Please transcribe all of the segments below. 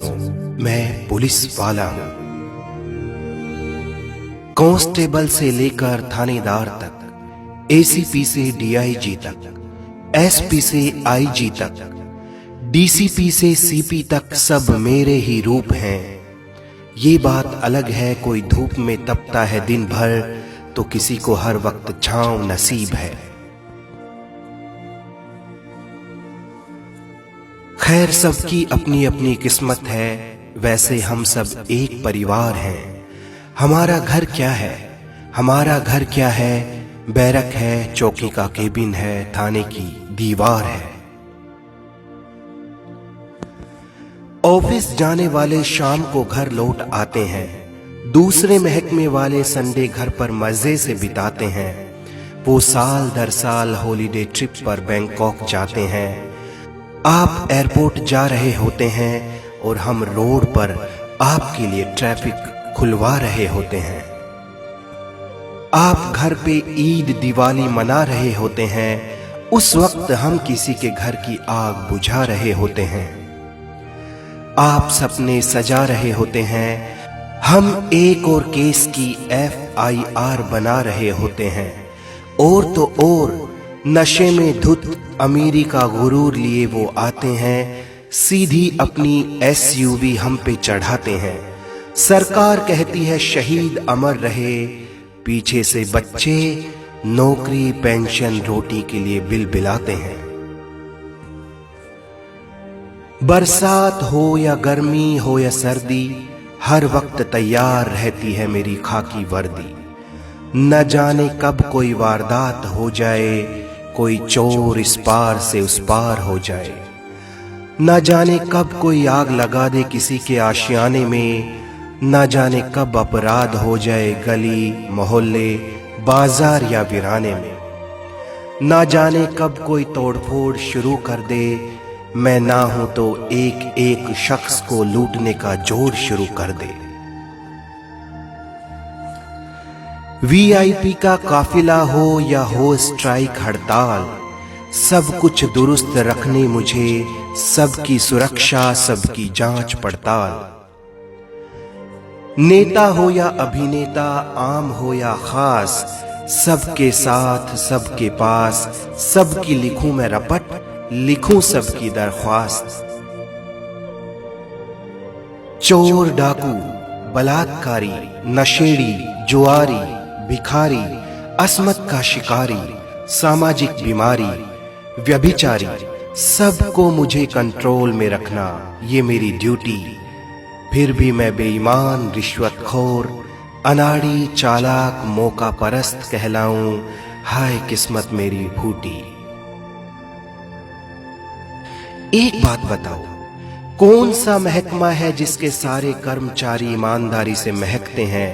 सुनो, मैं पुलिस वाला हूं। कांस्टेबल से लेकर थानेदार तक, एसीपी से डीआईजी तक, एसपी से आईजी तक, डीसीपी से सीपी तक सब मेरे ही रूप हैं। ये बात अलग है कोई धूप में तपता है दिन भर, तो किसी को हर वक्त छांव नसीब है। खैर सबकी अपनी अपनी किस्मत है, वैसे हम सब एक परिवार हैं। हमारा घर क्या है, हमारा घर क्या है, बैरक है, चौकी का केबिन है, थाने की दीवार है। ऑफिस जाने वाले शाम को घर लौट आते हैं, दूसरे महकमे वाले संडे घर पर मजे से बिताते हैं। वो साल दर साल हॉलीडे ट्रिप पर बैंकॉक जाते हैं। आप एयरपोर्ट जा रहे होते हैं और हम रोड पर आपके लिए ट्रैफिक खुलवा रहे होते हैं। आप घर पे ईद दिवाली मना रहे होते हैं, उस वक्त हम किसी के घर की आग बुझा रहे होते हैं। आप सपने सजा रहे होते हैं, हम एक और केस की FIR बना रहे होते हैं। और तो और नशे में धुत अमीरी का गुरूर लिए वो आते हैं, सीधी अपनी SUV हम पे चढ़ाते हैं। सरकार कहती है शहीद अमर रहे, पीछे से बच्चे नौकरी पेंशन रोटी के लिए बिलबिलाते हैं। बरसात हो या गर्मी हो या सर्दी, हर वक्त तैयार रहती है मेरी खाकी वर्दी। न जाने कब कोई वारदात हो जाए, कोई चोर इस पार से उस पार हो जाए। न जाने कब कोई आग लगा दे किसी के आशियाने में, न जाने कब अपराध हो जाए गली मोहल्ले बाजार या वीराने में। न जाने कब कोई तोड़फोड़ शुरू कर दे, मैं ना हूं तो एक एक शख्स को लूटने का जोर शुरू कर दे। VIP का काफिला हो या हो स्ट्राइक हड़ताल, सब कुछ दुरुस्त रखने मुझे, सबकी सुरक्षा सबकी जांच पड़ताल। नेता हो या अभिनेता, आम हो या खास, सबके साथ सबके पास, सबकी लिखूं मैं रपट, लिखूं सबकी दरख्वास्त। चोर डाकू बलात्कारी नशेड़ी जुआरी भिखारी, असमत का शिकारी, सामाजिक बीमारी व्यभिचारी, सबको मुझे कंट्रोल में रखना ये मेरी ड्यूटी। फिर भी मैं बेईमान रिश्वतखोर अनाड़ी चालाक मौका परस्त कहलाऊं, हाय किस्मत मेरी फूटी। एक बात बताओ, कौन सा महकमा है जिसके सारे कर्मचारी ईमानदारी से महकते हैं?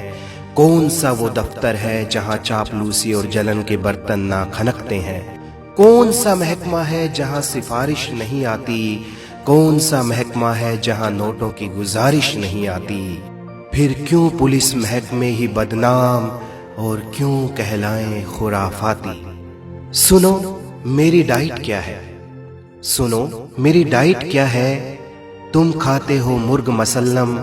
कौन सा वो दफ्तर है जहां चापलूसी और जलन के बर्तन ना खनकते हैं? कौन सा महकमा है जहां सिफारिश नहीं आती? कौन सा महकमा है जहां नोटों की गुजारिश नहीं आती? फिर क्यों पुलिस महकमे ही बदनाम और क्यों कहलाएं खुराफाती? सुनो मेरी डाइट क्या है, सुनो मेरी डाइट क्या है। तुम खाते हो मुर्ग मसल्लम,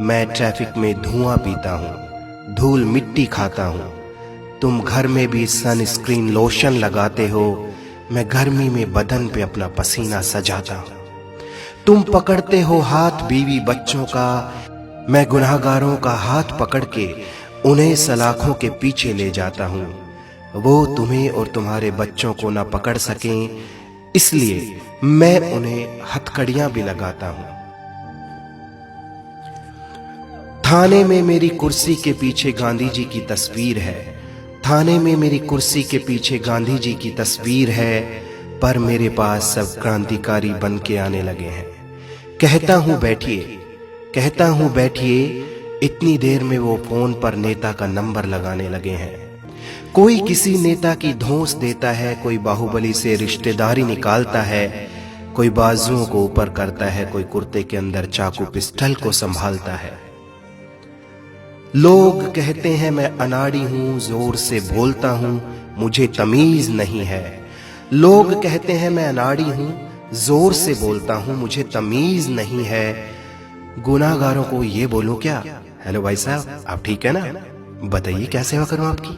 मैं ट्रैफिक में धुआं पीता हूँ, धूल मिट्टी खाता हूँ। तुम घर में भी सनस्क्रीन लोशन लगाते हो, मैं गर्मी में बदन पे अपना पसीना सजाता हूँ। तुम पकड़ते हो हाथ बीवी बच्चों का, मैं गुनाहगारों का हाथ पकड़ के उन्हें सलाखों के पीछे ले जाता हूँ। वो तुम्हें और तुम्हारे बच्चों को ना पकड़ सकें, इसलिए मैं उन्हें हथकड़ियां भी लगाता हूं। थाने में मेरी कुर्सी के पीछे गांधी जी की तस्वीर है, थाने में मेरी कुर्सी के पीछे गांधी जी की तस्वीर है, पर मेरे पास सब क्रांतिकारी बन के आने लगे हैं। कहता हूं बैठिए, कहता हूं बैठिए, इतनी देर में वो फोन पर नेता का नंबर लगाने लगे हैं। कोई किसी नेता की धौंस देता है, कोई बाहुबली से रिश्तेदारी निकालता है, कोई बाजुओं को ऊपर करता है, कोई कुर्ते के अंदर चाकू पिस्टल को संभालता है। लोग कहते हैं मैं अनाड़ी हूं, जोर से बोलता हूं, मुझे तमीज नहीं है। लोग कहते हैं मैं अनाड़ी हूं, जोर से बोलता हूं, मुझे तमीज नहीं है। गुनाहगारों को ये बोलूं क्या, हेलो भाई साहब आप ठीक है ना, बताइए क्या सेवा करूं आपकी।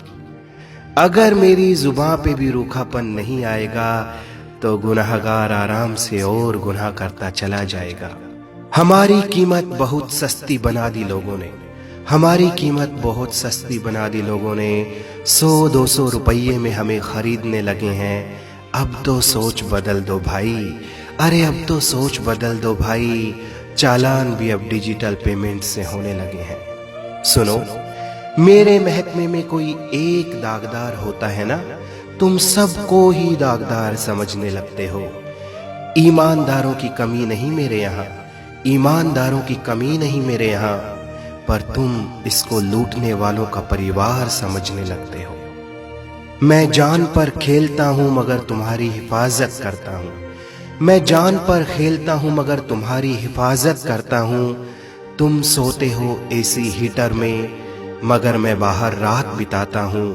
अगर मेरी जुबान पे भी रूखापन नहीं आएगा तो गुनाहगार आराम से और गुनाह करता चला जाएगा। हमारी कीमत बहुत सस्ती बना दी लोगों ने, हमारी कीमत बहुत सस्ती बना दी लोगों ने। 100-200 रुपये में हमें खरीदने लगे हैं। अब तो सोच बदल दो भाई, अरे अब तो सोच बदल दो भाई। चालान भी अब डिजिटल पेमेंट से होने लगे हैं। सुनो, मेरे महकमे में कोई एक दागदार होता है ना, तुम सबको ही दागदार समझने लगते हो। ईमानदारों की कमी नहीं मेरे यहाँ, ईमानदारों की कमी नहीं मेरे यहाँ, पर तुम इसको लूटने वालों का परिवार समझने लगते हो। मैं जान पर खेलता हूं मगर तुम्हारी हिफाजत करता हूं, मैं जान पर खेलता हूं मगर तुम्हारी हिफाजत करता हूं। तुम सोते हो एसी हीटर में मगर मैं बाहर रात बिताता हूं।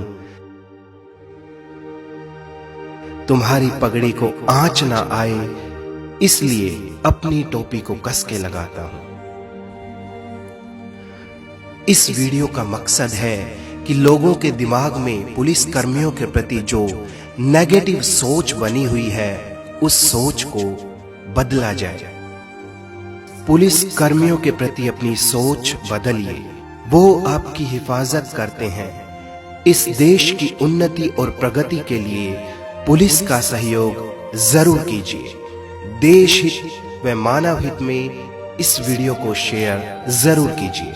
तुम्हारी पगड़ी को आंच ना आए इसलिए अपनी टोपी को कस के लगाता हूं। इस वीडियो का मकसद है कि लोगों के दिमाग में पुलिस कर्मियों के प्रति जो नेगेटिव सोच बनी हुई है उस सोच को बदला जाए। पुलिस कर्मियों के प्रति अपनी सोच बदलिए, वो आपकी हिफाजत करते हैं। इस देश की उन्नति और प्रगति के लिए पुलिस का सहयोग जरूर कीजिए। देश हित व मानव हित में इस वीडियो को शेयर जरूर कीजिए।